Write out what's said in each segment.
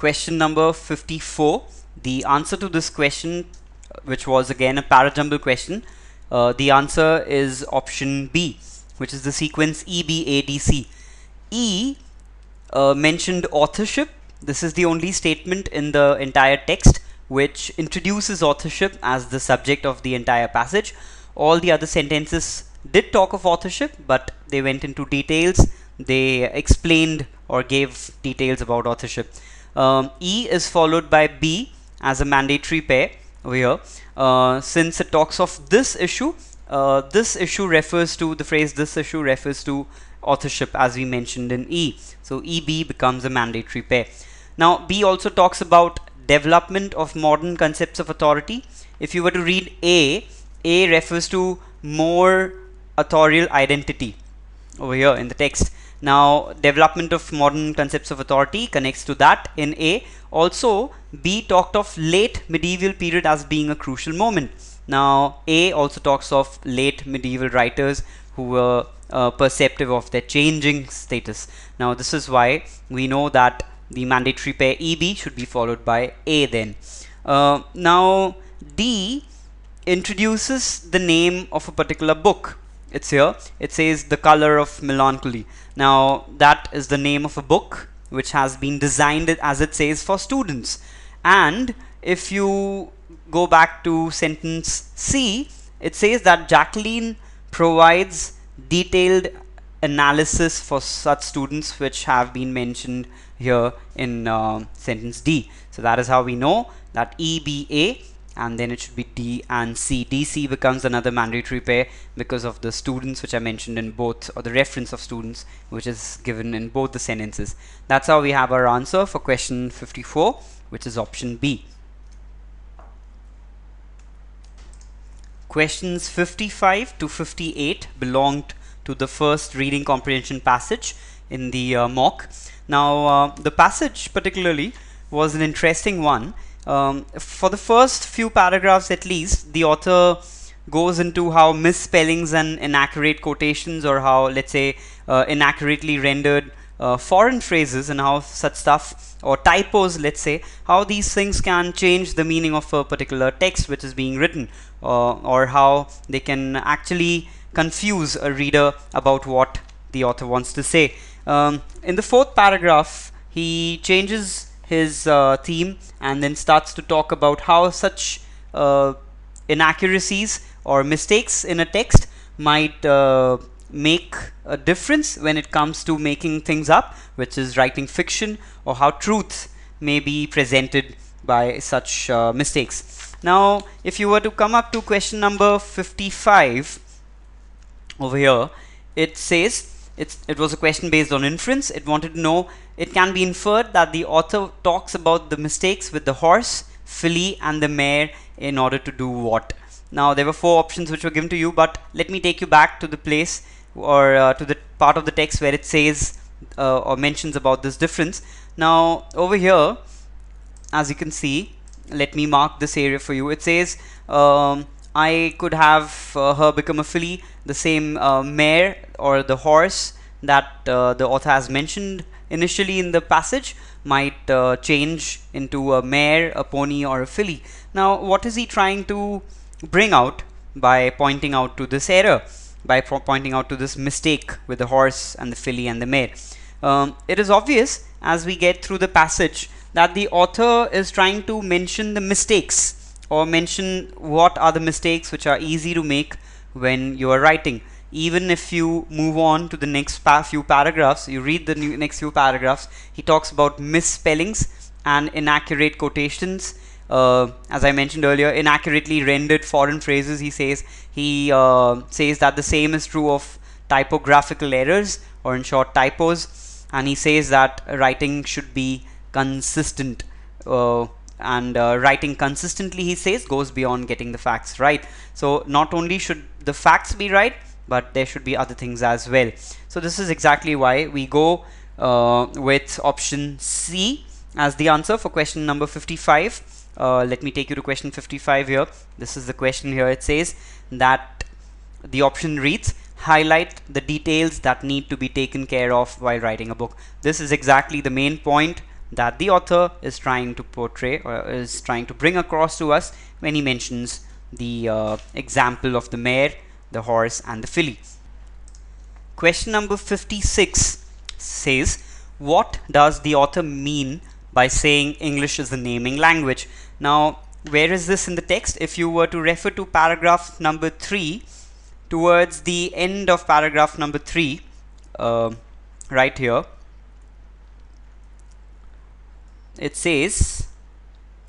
question number 54. The answer to this question, which was again a parajumble question, the answer is option B, which is the sequence EBADC. E mentioned authorship. This is the only statement in the entire text which introduces authorship as the subject of the entire passage. All the other sentences did talk of authorship, but they went into details. They explained or gave details about authorship. E is followed by B as a mandatory pair over here. Since it talks of this issue refers to the phrase this issue refers to authorship, as we mentioned in E. So EB becomes a mandatory pair. Now B also talks about development of modern concepts of authority. If you were to read A refers to more authorial identity over here in the text. Now development of modern concepts of authority connects to that in A. Also B talked of late medieval period as being a crucial moment. Now A also talks of late medieval writers who were perceptive of their changing status. Now this is why we know that the mandatory pair EB should be followed by A then. Now D introduces the name of a particular book. It's here. It says The Color of Melancholy. Now that is the name of a book which has been designed, as it says, for students. And if you go back to sentence C, it says that Jacqueline provides detailed analysis for such students, which have been mentioned here in sentence D. So that is how we know that EBA, and then it should be D and C. DC becomes another mandatory pair because of the students which are mentioned in both, or the reference of students which is given in both the sentences. That's how we have our answer for question 54, which is option B. Questions 55 to 58 belonged to the first reading comprehension passage in the mock. Now the passage particularly was an interesting one. For the first few paragraphs at least, the author goes into how misspellings and inaccurate quotations, or how, let's say, inaccurately rendered foreign phrases and how such stuff, or typos, let's say, how these things can change the meaning of a particular text which is being written, or how they can actually confuse a reader about what the author wants to say. In the fourth paragraph, he changes his theme and then starts to talk about how such inaccuracies or mistakes in a text might make a difference when it comes to making things up, which is writing fiction, or how truth may be presented by such mistakes. Now if you were to come up to question number 55 over here, it says it was a question based on inference. It wanted to know, it can be inferred that the author talks about the mistakes with the horse, filly and the mare in order to do what? Now there were four options which were given to you, but let me take you back to the place, or to the part of the text where it says or mentions about this difference. Now over here, as you can see, let me mark this area for you. It says I could have her become a filly, the same mare or the horse that the author has mentioned initially in the passage might change into a mare, a pony or a filly. Now what is he trying to bring out by pointing out to this error, by pointing out to this mistake with the horse and the filly and the mare? It is obvious as we get through the passage that the author is trying to mention the mistakes, or mention what are the mistakes which are easy to make when you are writing. Even if you move on to the next few paragraphs, you read the next few paragraphs, he talks about misspellings and inaccurate quotations. As I mentioned earlier, inaccurately rendered foreign phrases, he says that the same is true of typographical errors, or in short typos, and he says that writing should be consistent, and writing consistently, he says, goes beyond getting the facts right. So not only should the facts be right, but there should be other things as well. So this is exactly why we go with option C as the answer for question number 55. Let me take you to question 55 here. This is the question here. It says that the option reads, highlight the details that need to be taken care of while writing a book. This is exactly the main point that the author is trying to portray or is trying to bring across to us when he mentions the example of the mare, the horse, and the filly. Question number 56 says, what does the author mean by saying English is the naming language? Now, where is this in the text? If you were to refer to paragraph number 3, towards the end of paragraph number 3, right here, it says,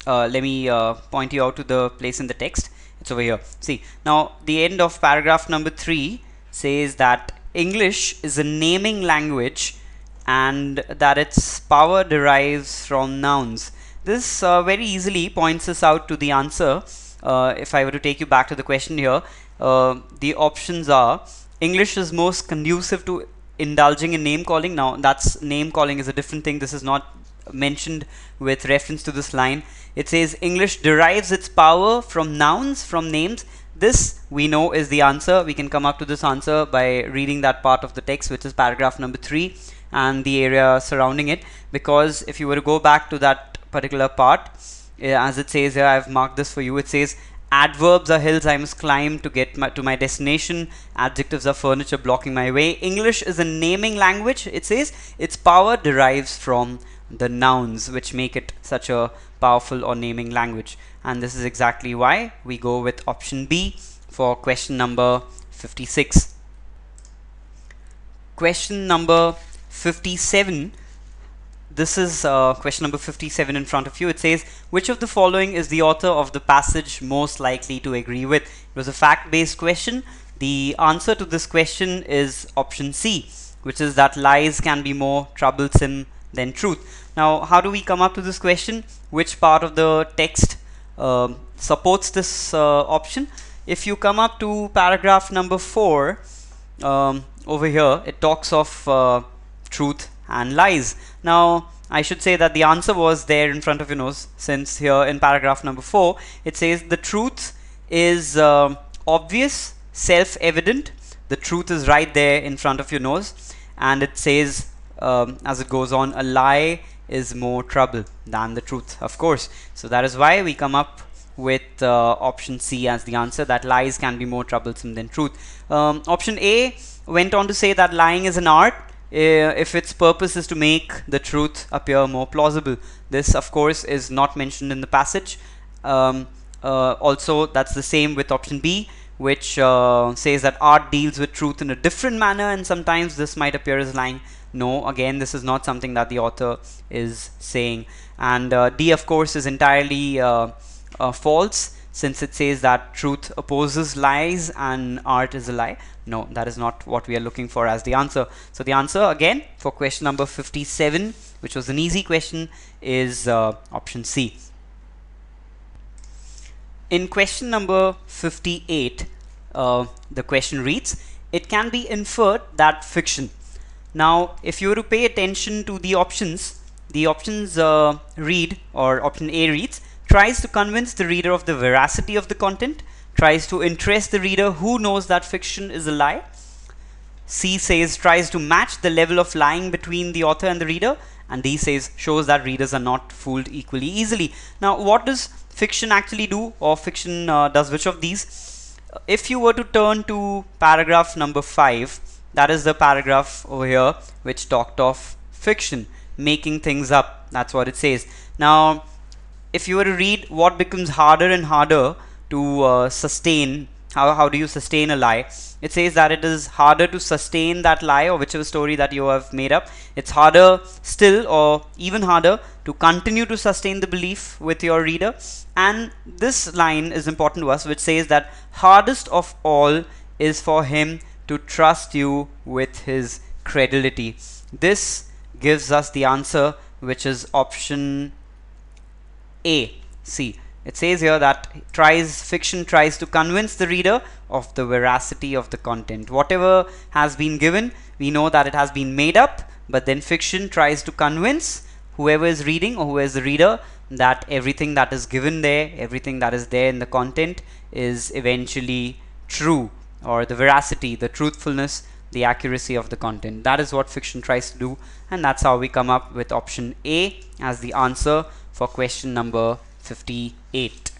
let me point you out to the place in the text. It's over here. See, now the end of paragraph number 3 says that English is a naming language and that its power derives from nouns. This very easily points us out to the answer. If I were to take you back to the question here, the options are: English is most conducive to indulging in name calling. Now that's name calling is a different thing. This is not mentioned with reference to this line. It says English derives its power from nouns, from names. This we know is the answer. We can come up to this answer by reading that part of the text, which is paragraph number 3 and the area surrounding it, because if you were to go back to that particular part, as it says here, I've marked this for you. It says adverbs are hills I must climb to get to my destination. Adjectives are furniture blocking my way. English is a naming language. It says its power derives from the nouns, which make it such a powerful or naming language. And this is exactly why we go with option B for question number 56. Question number 57. This is question number 57 in front of you. It says, which of the following is the author of the passage most likely to agree with? It was a fact-based question. The answer to this question is option C, which is that lies can be more troublesome than truth. Now, how do we come up to this question? Which part of the text supports this option? If you come up to paragraph number 4, over here, it talks of truth and lies. Now, I should say that the answer was there in front of your nose, since here in paragraph number 4, it says the truth is obvious, self-evident. The truth is right there in front of your nose, and it says, as it goes on, a lie is more trouble than the truth, of course. So that is why we come up with option C as the answer, that lies can be more troublesome than truth. Option A went on to say that lying is an art if its purpose is to make the truth appear more plausible. This, of course, is not mentioned in the passage. Also, that's the same with option B, which says that art deals with truth in a different manner, and sometimes this might appear as lying. No, again, this is not something that the author is saying. And D, of course, is entirely false, since it says that truth opposes lies and art is a lie. No, that is not what we are looking for as the answer. So the answer again for question number 57, which was an easy question, is option C. In question number 58, the question reads, it can be inferred that fiction. Now, if you were to pay attention to the options read, or option A reads, tries to convince the reader of the veracity of the content, tries to interest the reader who knows that fiction is a lie. C says tries to match the level of lying between the author and the reader, and D says shows that readers are not fooled equally easily. Now, what does fiction actually do, or fiction does which of these? If you were to turn to paragraph number 5, that is the paragraph over here which talked of fiction, making things up. That's what it says. Now, if you were to read what becomes harder and harder to sustain, how do you sustain a lie? It says that it is harder to sustain that lie or whichever story that you have made up. It's harder still, or even harder, to continue to sustain the belief with your reader. And this line is important to us, which says that hardest of all is for him to trust you with his credulity. This gives us the answer, which is option A, C. It says here that fiction tries to convince the reader of the veracity of the content. Whatever has been given, we know that it has been made up, but then fiction tries to convince whoever is reading or who is the reader that everything that is given there, everything that is there in the content is eventually true, or the veracity, the truthfulness the accuracy of the content. That is what fiction tries to do, and that's how we come up with option A as the answer for question number 58.